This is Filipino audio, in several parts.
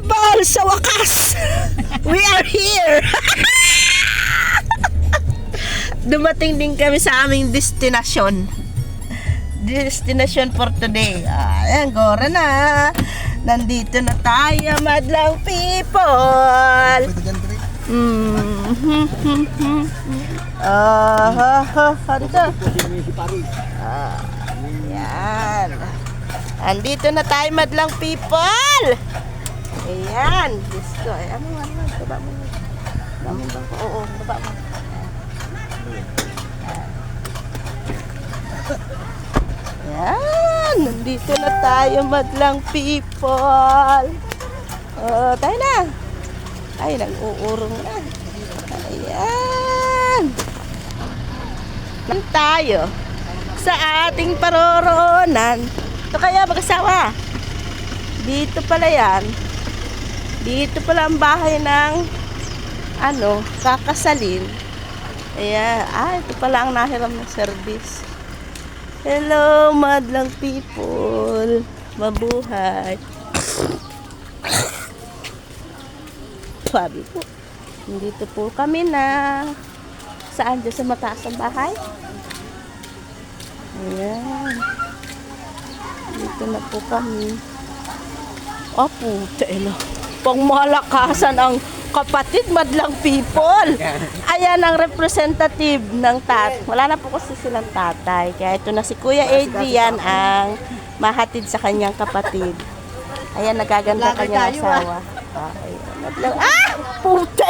people! Sa wakas! We are here! Dumating din kami sa aming destinasyon. Destination for today. Ayan, gora na. Nandito na tayo, madlang people. Dito. Ayan. Andito na tayo, madlang people. Ayan. Diyos ko. Ayan mo, baba mo. Oo, baba mo. Ayan. Nandito na tayo, madlang people. Tayo na. Ay, nag-uurong na. Ayan. Tayo sa ating paroroonan. Ito kaya mag-asawa. Dito pala yan. Dito pala ang bahay ng kakasalin. Ayan. Ito pala ang nahiram ng service. Hello, madlang people. Mabuhay. Sabi po. Dito po kami na. Saan? Dito sa mataas ang bahay? Ayan. Dito na po kami. Puta ina. Pangmalakasan ang kapatid, madlang people. Ayan ang representative ng Wala na po kasi silang tatay. Kaya ito na si Kuya Adrian ang mahatid sa kanyang kapatid. Ayan, nagaganda kanyang asawa. Madlang. Puta!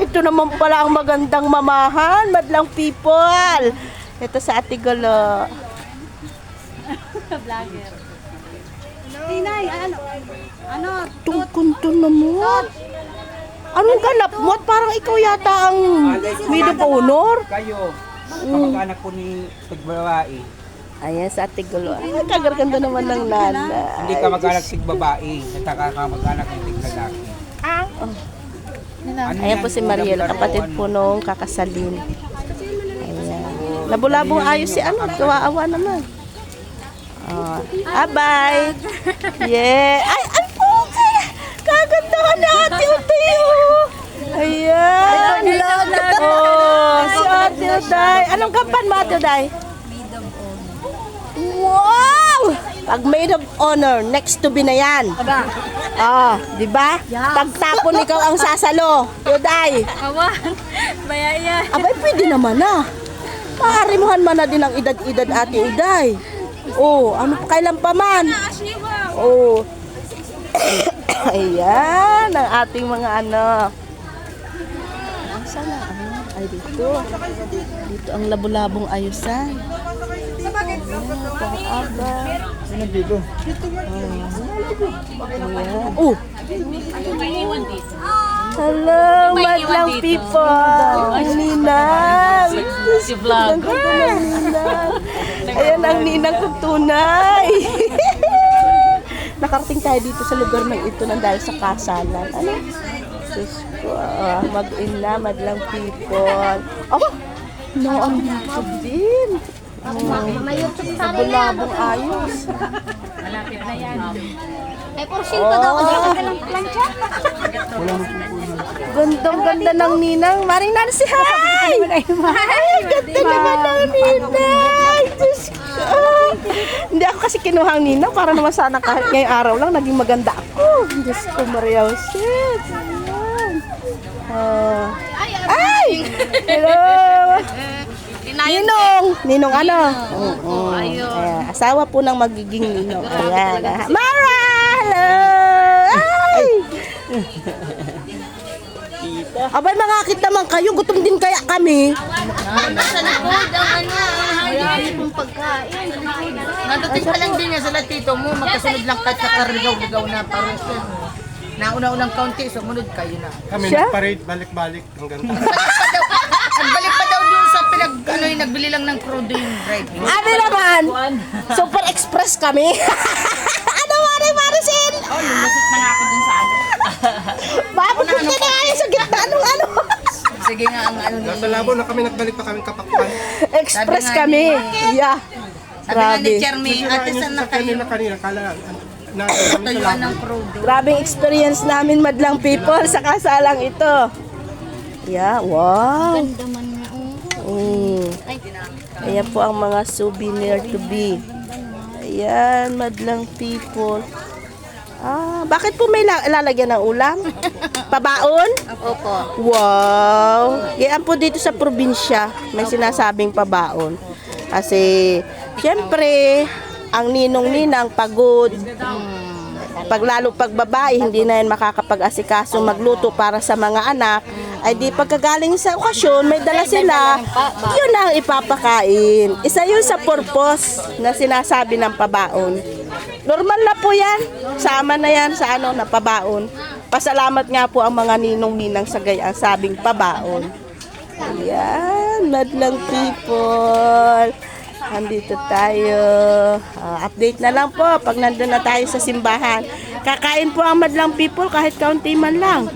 Ito naman pala ang magandang mamahan, madlang people. Ito sa Ate Golo. Vlogger. Tinay, Tungkunto na mo. Anong ganap mo? At parang ikaw yata ang maid of honor. Kayo, kamag-anak po ni Tigbabae. Ayan, sa Ate Golo. Ay, kagarganda naman ng nana. Hindi kamag-anak si babae, kamag-anak ng Tiglalaki. Ayan po si Mariel, kapatid po nung kakasalin. Ayan. Labulabong ayos si kawaawa naman. Bye. Yeah. Ay, kaganda ka na, Ate Uday. Ayan. Si Ate Uday. Anong kampan mo, Ate Uday? Wow! Pag maid of honor, next to be na yan. Di ba? Pagtapon ikaw ang sasalo. Uday. Awan. Bayaya. Abay, pwede naman na. Maarimuhan man na din ang edad-edad, Ate Uday. Kailan pa man? Ayan, ang ating mga Saan na? Ay, dito. Dito ang labo-labong ayusan. Pang-aba. Sino dito? Hello, madlang people. Ninang. Si vlogger. Ayan ang ninang kong tunay. Nakarating tayo dito sa lugar ng ito nang dahil sa kasalan. Sus ko, mag-ina, madlang people. Ang YouTube din. May YouTube sa rin yan. Labong ayos. Malapit na yan. May porsyento daw. Hindi ka lang plancha. Gandang-ganda ng ninang. Maring Nancy, hi! Ay, ganda naman ng ninang. Diyos ko. Hindi ako kasi kinuha ang ninang para naman sana kahit ngayong araw lang naging maganda ako. Diyos ko, Maria Jose. Ay! Hello! Ninong Ayan, asawa po ng magiging ninong. Ayan. Mara! Hello! Ay! Abay, makakit naman kayo. Gutom din kaya kami. Sa likod ang marami pong pagkain. Nadating ka lang din niya sa latito mo, magkasunod lang ka sa karigaw-ligaw na parusin mo. Nauna-unang kaunti, sumunod kayo na. Kami Siya? nagparade, balik-balik hanggang Nagbalik pa daw doon sa nagbili lang ng crudo yung bread. Ano naman? Super Express kami. Marisin? Lumusot na nga ako dun sa Papunta na nga sa gitna. Sige nga ang Nasa labo na kami, nagbalik pa kami kapakpan. Express kami. Yeah. Sabi nga ni Grabe. Chermy, ate saan na kayo? Kanina, kala Tayuan ng product. Grabing experience namin madlang people sa kasalang ito. Yeah, wow. Ganda man nga. Oh. Ay, Ayan po ang mga souvenir to be. Ayan, madlang people. Bakit po may lalagyan ng ulam? Pabaon? opo. Wow! Yan po dito sa probinsya, may sinasabing pabaon. Kasi, syempre, ang ninong-ninang pagod. Lalo pag babae, hindi na yan makakapag-asikaso magluto para sa mga anak. Ay di pagkagaling sa okasyon, may dala sila, yun ang ipapakain. Isa yun sa purpose na sinasabi ng pabaon. Normal na po yan. Sama na yan sa na pabaon. Pasalamat nga po ang mga ninong-ninang sa gayang sabing pabaon. Ayan, madlang people. Nandito tayo. Update na lang po pag nandun na tayo sa simbahan. Kakain po ang madlang people kahit kaunti man lang.